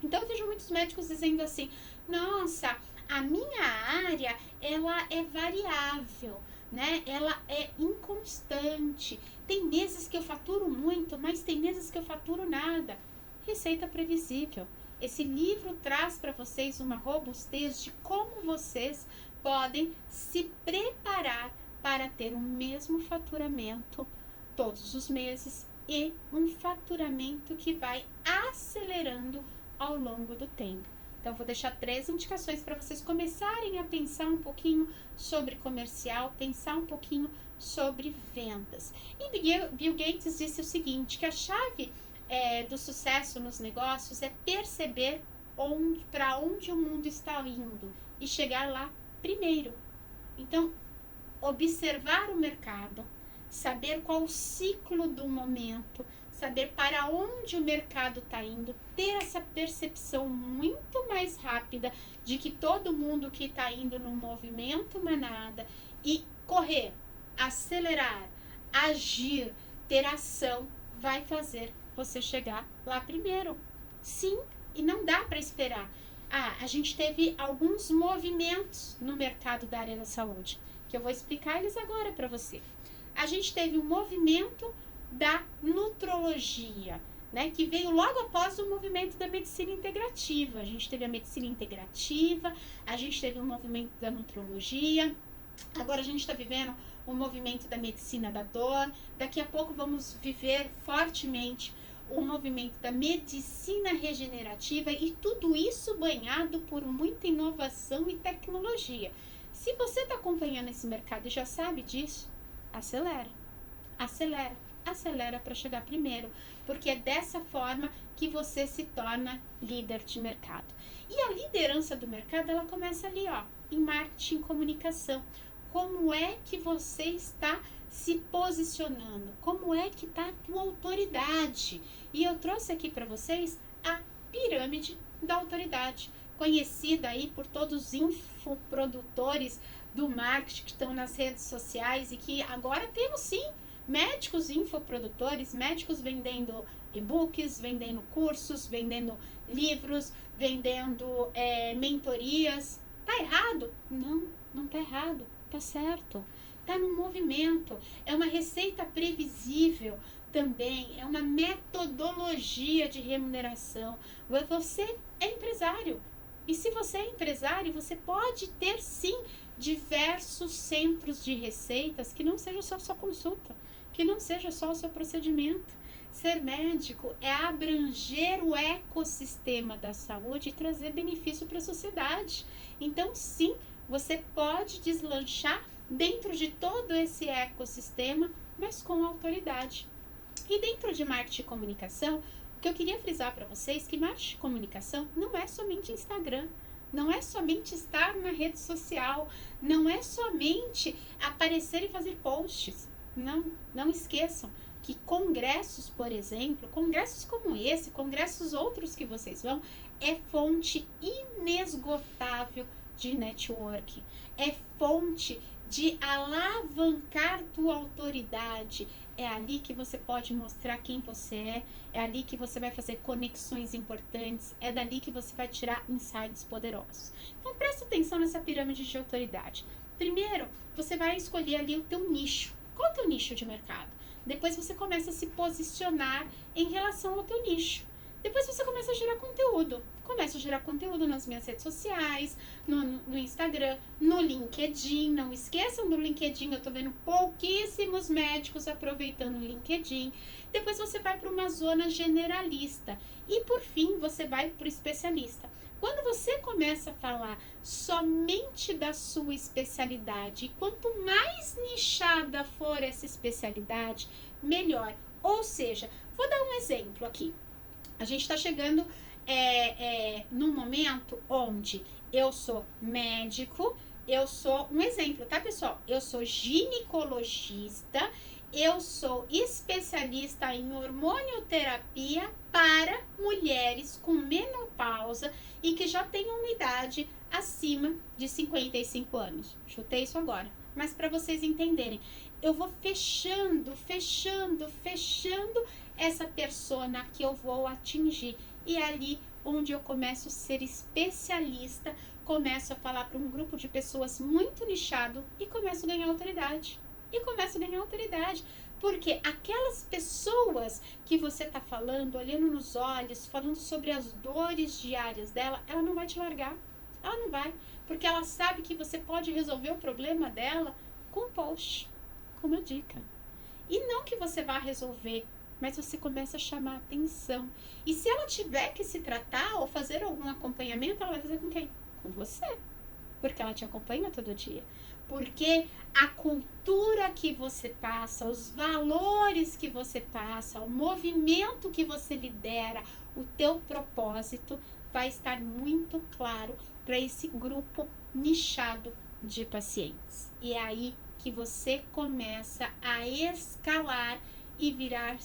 Então eu vejo muitos médicos dizendo assim, nossa, a minha área, ela é variável, né? Ela é inconstante. Tem meses que eu faturo muito, mas tem meses que eu faturo nada. Receita previsível. Esse livro traz para vocês uma robustez de como vocês podem se preparar para ter o mesmo faturamento todos os meses e um faturamento que vai acelerando ao longo do tempo. Então, vou deixar 3 indicações para vocês começarem a pensar um pouquinho sobre comercial, pensar um pouquinho sobre vendas. E Bill Gates disse o seguinte, que a chave do sucesso nos negócios é perceber para onde o mundo está indo e chegar lá primeiro. Então, observar o mercado, saber qual o ciclo do momento, saber para onde o mercado está indo, ter essa percepção muito mais rápida de que todo mundo que está indo num movimento manada e correr, acelerar, agir, ter ação, vai fazer você chegar lá primeiro. Sim, e não dá para esperar. A gente teve alguns movimentos no mercado da área da saúde, que eu vou explicar eles agora para você. A gente teve um movimento da nutrologia, né, que veio logo após o movimento da medicina integrativa. A gente teve a medicina integrativa, a gente teve o movimento da nutrologia, agora a gente está vivendo o movimento da medicina da dor, daqui a pouco vamos viver fortemente o movimento da medicina regenerativa e tudo isso banhado por muita inovação e tecnologia. Se você está acompanhando esse mercado e já sabe disso, acelera, acelera, acelera para chegar primeiro, porque é dessa forma que você se torna líder de mercado. E a liderança do mercado, ela começa ali, ó, em marketing e comunicação. Como é que você está se posicionando? Como é que está a tua autoridade? E eu trouxe aqui para vocês a pirâmide da autoridade, conhecida aí por todos os infoprodutores do marketing que estão nas redes sociais e que agora temos sim médicos infoprodutores, médicos vendendo e-books, vendendo cursos, vendendo livros, vendendo mentorias. Tá errado? Não, não tá errado, tá certo. Tá no movimento, é uma receita previsível também, é uma metodologia de remuneração. Você é empresário. E se você é empresário, você pode ter sim diversos centros de receitas que não seja só a sua consulta, que não seja só o seu procedimento. Ser médico é abranger o ecossistema da saúde e trazer benefício para a sociedade. Então, sim, você pode deslanchar dentro de todo esse ecossistema, mas com autoridade. E dentro de marketing e comunicação, o que eu queria frisar para vocês é que marketing e comunicação não é somente Instagram, não é somente estar na rede social, não é somente aparecer e fazer posts. Não, não esqueçam que congressos, por exemplo, congressos como esse, congressos outros que vocês vão, é fonte inesgotável de networking, é fonte de alavancar tua autoridade. É ali que você pode mostrar quem você é ali que você vai fazer conexões importantes, é dali que você vai tirar insights poderosos. Então presta atenção nessa pirâmide de autoridade. Primeiro, você vai escolher ali o teu nicho. Qual é o teu nicho de mercado? Depois você começa a se posicionar em relação ao teu nicho. Depois você começa a gerar conteúdo. Começa a gerar conteúdo nas minhas redes sociais, no Instagram, no LinkedIn. Não esqueçam do LinkedIn, eu tô vendo pouquíssimos médicos aproveitando o LinkedIn. Depois você vai para uma zona generalista. E por fim, você vai para o especialista. Quando você começa a falar somente da sua especialidade, e quanto mais nichada for essa especialidade, melhor. Ou seja, vou dar um exemplo aqui. A gente está chegando num momento onde eu sou médico, eu sou, um exemplo, tá, pessoal? Eu sou ginecologista, eu sou especialista em hormonioterapia para mulheres com menopausa e que já têm uma idade acima de 55 anos. Chutei isso agora, mas para vocês entenderem, eu vou fechando essa persona que eu vou atingir. E é ali onde eu começo a ser especialista, começo a falar para um grupo de pessoas muito nichado e começo a ganhar autoridade. Porque aquelas pessoas que você está falando, olhando nos olhos, falando sobre as dores diárias dela, ela não vai te largar. Ela não vai. Porque ela sabe que você pode resolver o problema dela com um post, com uma dica. E não que você vá resolver, mas você começa a chamar a atenção. E se ela tiver que se tratar ou fazer algum acompanhamento, ela vai fazer com quem? Com você. Porque ela te acompanha todo dia. Porque a cultura que você passa, os valores que você passa, o movimento que você lidera, o teu propósito vai estar muito claro para esse grupo nichado de pacientes. E é aí que você começa a escalar e virar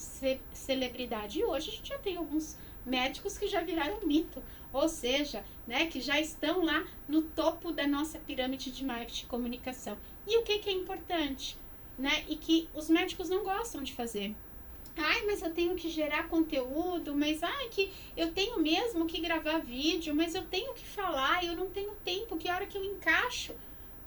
celebridade. E hoje a gente já tem alguns médicos que já viraram mito, ou seja, né, que já estão lá no topo da nossa pirâmide de marketing e comunicação. E o que é importante, né, e que os médicos não gostam de fazer? Ai, mas eu tenho que gerar conteúdo, mas ai, que eu tenho mesmo que gravar vídeo, mas eu tenho que falar, eu não tenho tempo, que hora que eu encaixo?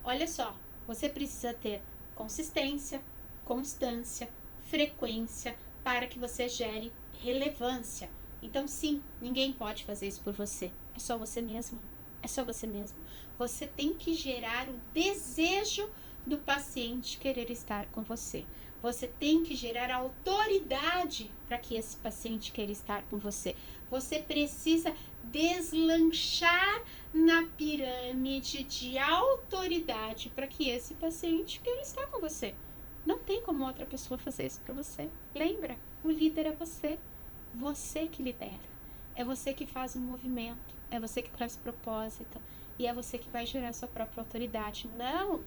Olha só, você precisa ter consistência, constância, frequência para que você gere relevância. Então, sim, ninguém pode fazer isso por você. É só você mesmo. É só você mesmo. Você tem que gerar o desejo do paciente querer estar com você. Você tem que gerar autoridade para que esse paciente queira estar com você. Você precisa deslanchar na pirâmide de autoridade para que esse paciente queira estar com você. Não tem como outra pessoa fazer isso para você. Lembra? O líder é você. Você que lidera. É você que faz o movimento. É você que traz propósito. E é você que vai gerar sua própria autoridade. Não!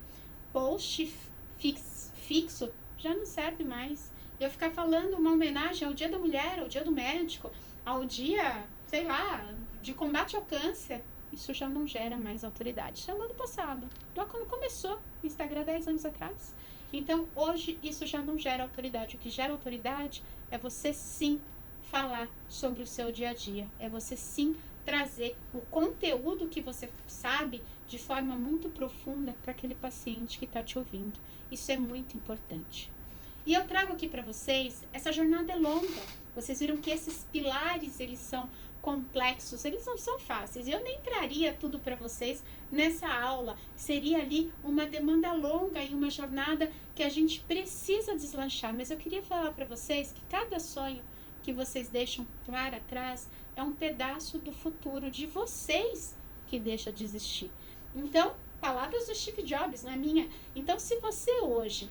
Post fixo já não serve mais. Eu ficar falando uma homenagem ao Dia da Mulher, ao Dia do Médico, ao dia, sei lá, de combate ao câncer, isso já não gera mais autoridade. Isso é lá do passado, lá quando começou o Instagram 10 anos atrás. Então, hoje, isso já não gera autoridade. O que gera autoridade é você sim falar sobre o seu dia a dia. É você sim trazer o conteúdo que você sabe de forma muito profunda para aquele paciente que está te ouvindo. Isso é muito importante. E eu trago aqui para vocês, essa jornada é longa. Vocês viram que esses pilares, eles são complexos, eles não são fáceis. Eu nem traria tudo para vocês nessa aula. Seria ali uma demanda longa e uma jornada que a gente precisa deslanchar. Mas eu queria falar para vocês que cada sonho que vocês deixam para trás é um pedaço do futuro de vocês que deixa de existir. Então, palavras do Steve Jobs, não é minha. Então, se você hoje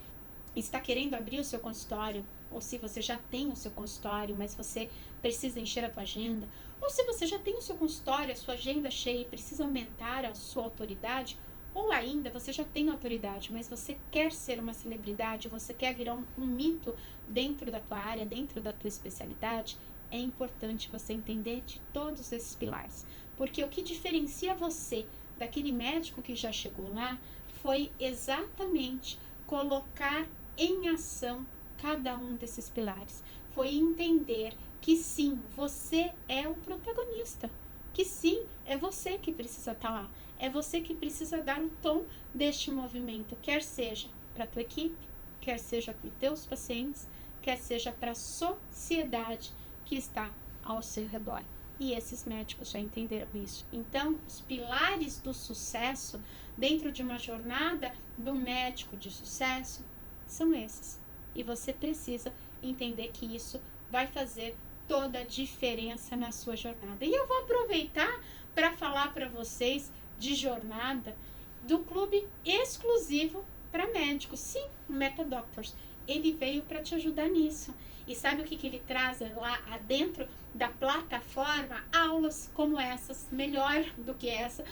está querendo abrir o seu consultório, ou se você já tem o seu consultório, mas você precisa encher a tua agenda, ou se você já tem o seu consultório, a sua agenda cheia e precisa aumentar a sua autoridade, ou ainda você já tem autoridade, mas você quer ser uma celebridade, você quer virar um mito dentro da tua área, dentro da tua especialidade, é importante você entender de todos esses pilares. Porque o que diferencia você daquele médico que já chegou lá foi exatamente colocar em ação cada um desses pilares. Foi entender que sim, você é o protagonista. Que sim, é você que precisa estar lá. É você que precisa dar o tom deste movimento, quer seja para a tua equipe, quer seja para os teus pacientes, quer seja para a sociedade que está ao seu redor. E esses médicos já entenderam isso. Então, os pilares do sucesso dentro de uma jornada do médico de sucesso são esses. E você precisa entender que isso vai fazer toda a diferença na sua jornada. E eu vou aproveitar para falar para vocês de jornada do clube exclusivo para médicos. Sim, o MetaDoctors. Ele veio para te ajudar nisso. E sabe o que ele traz lá dentro da plataforma? Aulas como essas, melhor do que essa,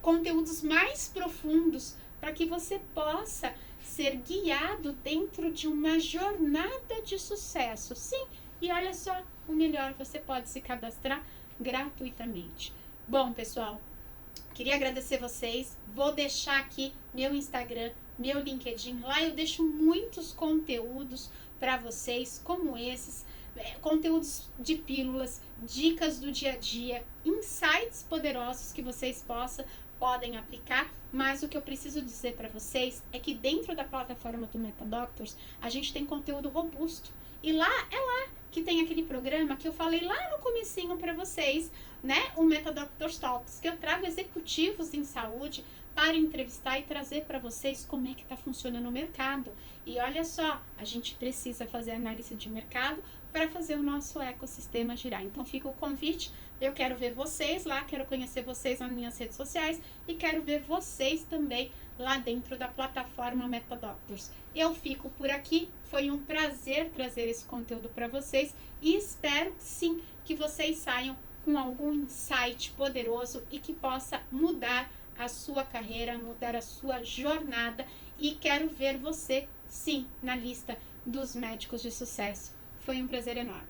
conteúdos mais profundos para que você possa ser guiado dentro de uma jornada de sucesso. Sim, e olha só, o melhor, você pode se cadastrar gratuitamente. Bom, pessoal, queria agradecer vocês. Vou deixar aqui meu Instagram, meu LinkedIn. Lá eu deixo muitos conteúdos para vocês, como esses, conteúdos de pílulas, dicas do dia a dia, insights poderosos que vocês podem aplicar, mas o que eu preciso dizer para vocês é que dentro da plataforma do MetaDoctors, a gente tem conteúdo robusto. E lá que tem aquele programa que eu falei lá no comecinho para vocês, né? O MetaDoctors Talks, que eu trago executivos em saúde para entrevistar e trazer para vocês como é que está funcionando o mercado. E olha só, a gente precisa fazer análise de mercado para fazer o nosso ecossistema girar. Então fica o convite, eu quero ver vocês lá, quero conhecer vocês nas minhas redes sociais e quero ver vocês também lá dentro da plataforma MetaDoctors. Eu fico por aqui, foi um prazer trazer esse conteúdo para vocês e espero sim que vocês saiam com algum insight poderoso e que possa mudar a sua carreira, mudar a sua jornada, e quero ver você sim na lista dos médicos de sucesso. Foi um prazer enorme.